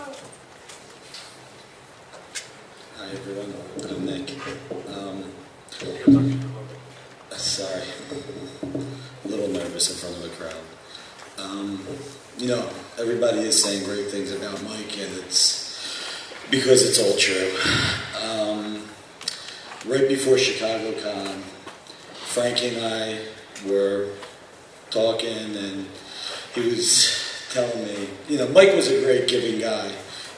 Hi everyone, I'm Nick. Sorry, a little nervous in front of the crowd. You know, everybody is saying great things about Mike, and it's because it's all true. Right before ChicagoCon, Frankie and I were talking, and he was telling me, you know, Mike was a great giving guy.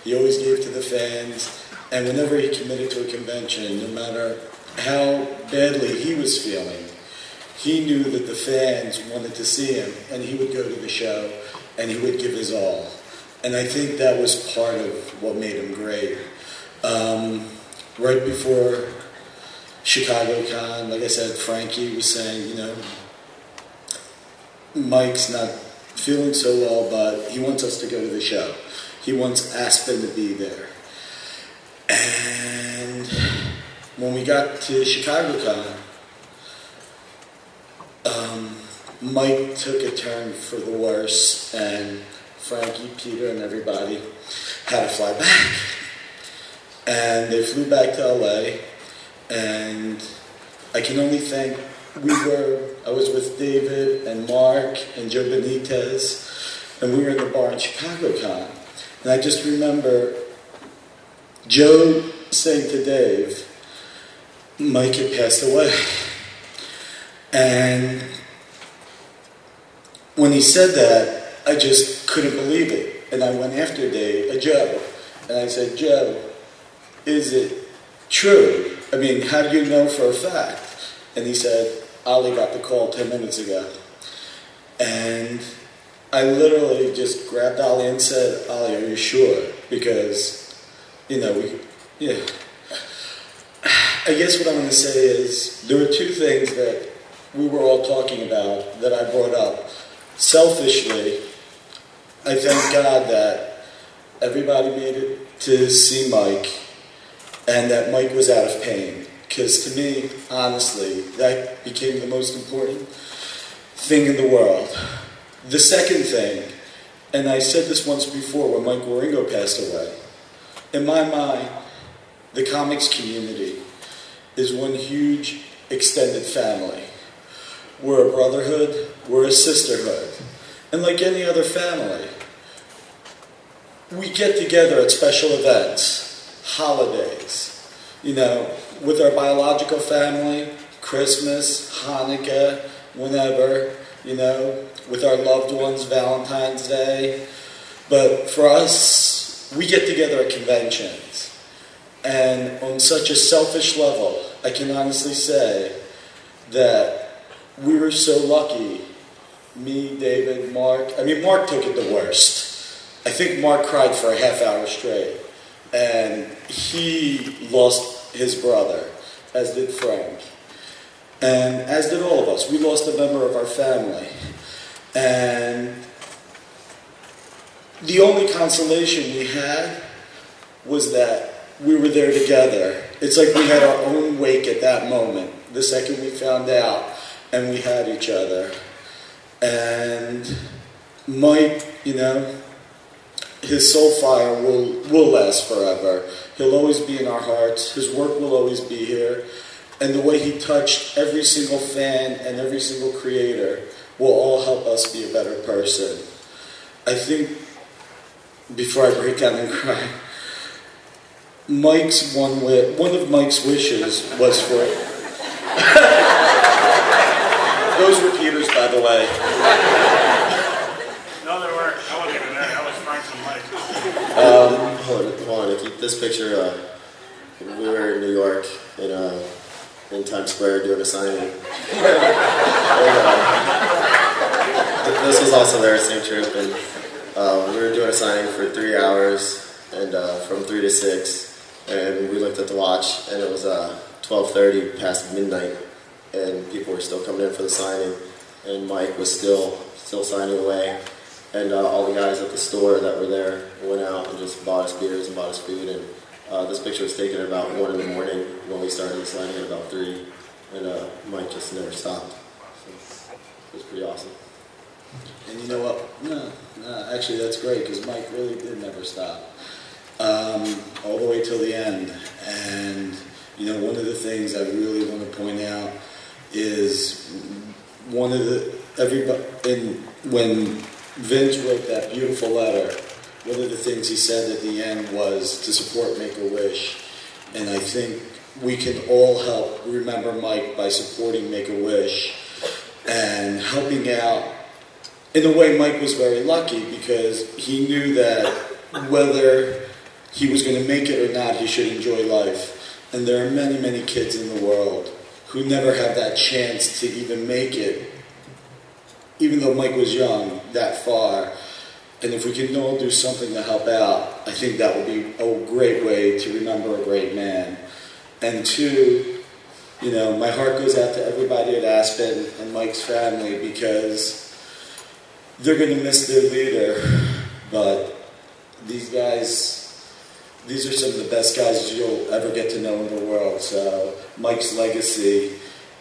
He always gave to the fans, and whenever he committed to a convention, no matter how badly he was feeling, he knew that the fans wanted to see him, and he would go to the show, and he would give his all. And I think that was part of what made him great. Right before ChicagoCon, like I said, Frankie was saying, you know, Mike's not feeling so well, but he wants us to go to the show. He wants Aspen to be there. And when we got to ChicagoCon, Mike took a turn for the worse, and Frankie, Peter, and everybody had to fly back. And they flew back to LA, and I can only thank, I was with David and Mark and Joe Benitez, and we were in the bar in ChicagoCon. And I just remember Joe saying to Dave, Mike had passed away. And when he said that, I just couldn't believe it. And I went after Joe, and I said, Joe, is it true? I mean, how do you know for a fact? And he said, Ollie got the call 10 minutes ago. And I literally just grabbed Ollie and said, Ollie, are you sure? Because, you know, I guess what I'm going to say is there were two things that we were all talking about that I brought up. Selfishly, I thank God that everybody made it to see Mike and that Mike was out of pain. Because to me, honestly, that became the most important thing in the world. The second thing, and I said this once before when Mike Waringo passed away, in my mind, the comics community is one huge extended family. We're a brotherhood, we're a sisterhood. And like any other family, we get together at special events, holidays, you know, with our biological family, Christmas, Hanukkah, whenever, you know, with our loved ones, Valentine's Day. But for us, we get together at conventions. And on such a selfish level, I can honestly say that we were so lucky, me, David, Mark. I mean, Mark took it the worst. I think Mark cried for a half hour straight. And he lost his brother, as did Frank. And as did all of us. We lost a member of our family. And the only consolation we had was that we were there together. It's like we had our own wake at that moment, the second we found out, and we had each other. And Mike, you know, his soul fire will last forever. He'll always be in our hearts. His work will always be here. And the way he touched every single fan and every single creator will all help us be a better person. I think, before I break down and cry, one of Mike's wishes was for... Those were Peter's, by the way. No, they weren't. I wasn't even there. I was Frank's and Mike. Hold on. If you, this picture, we were in New York in Times Square doing a signing. This was also there, same trip, and we were doing a signing for 3 hours, and from 3 to 6, and we looked at the watch, and it was 12:30 past midnight, and people were still coming in for the signing, and Mike was still signing away, and all the guys at the store that were there went out and just bought us beers and bought us food, and this picture was taken at about 1 in the morning when we started the signing at about 3, and Mike just never stopped. So it was pretty awesome. And you know what? No, actually that's great, because Mike really did never stop. All the way till the end. And, you know, one of the things I really want to point out is when Vince wrote that beautiful letter, one of the things he said at the end was to support Make-A-Wish. And I think we can all help remember Mike by supporting Make-A-Wish and helping out. In a way, Mike was very lucky, because he knew that whether he was going to make it or not, he should enjoy life. And there are many, many kids in the world who never have that chance to even make it, even though Mike was young, that far. And if we can all do something to help out, I think that would be a great way to remember a great man. And two, you know, my heart goes out to everybody at Aspen and Mike's family, because they're going to miss their leader, but these guys, these are some of the best guys you'll ever get to know in the world. So Mike's legacy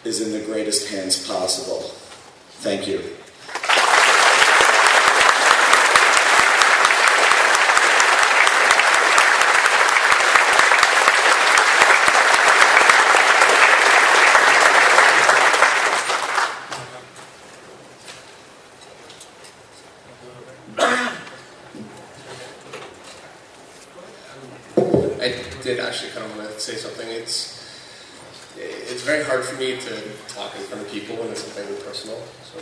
is in the greatest hands possible. Thank you. I did actually kind of want to say something. It's very hard for me to talk in front of people when it's something personal. So,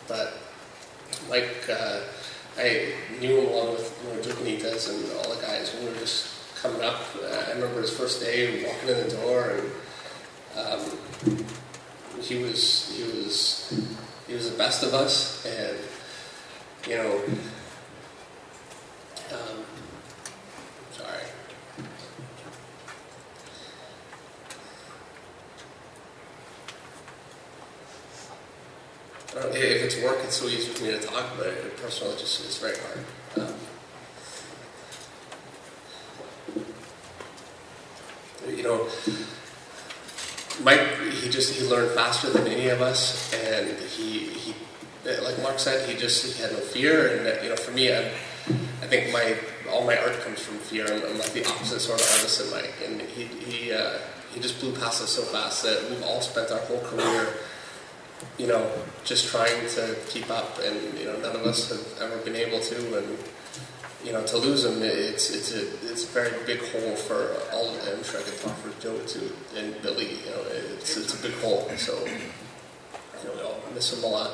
but like I knew him along with Duke Benitez and all the guys when we were just coming up. I remember his first day walking in the door, and he was the best of us, and you know. If it's work, it's so easy for me to talk, but personal, it's very hard. You know, Mike, he learned faster than any of us, and he like Mark said, he had no fear. And you know, for me, I think all my art comes from fear. I'm like the opposite sort of artist than Mike, and he just blew past us so fast that we've all spent our whole career, you know, just trying to keep up, and you know, none of us have ever been able to, and you know, to lose him, it's a very big hole for all of them. I'm sure I could talk for Joe too, and Billy. You know, it's a big hole. So you know, we all miss him a lot.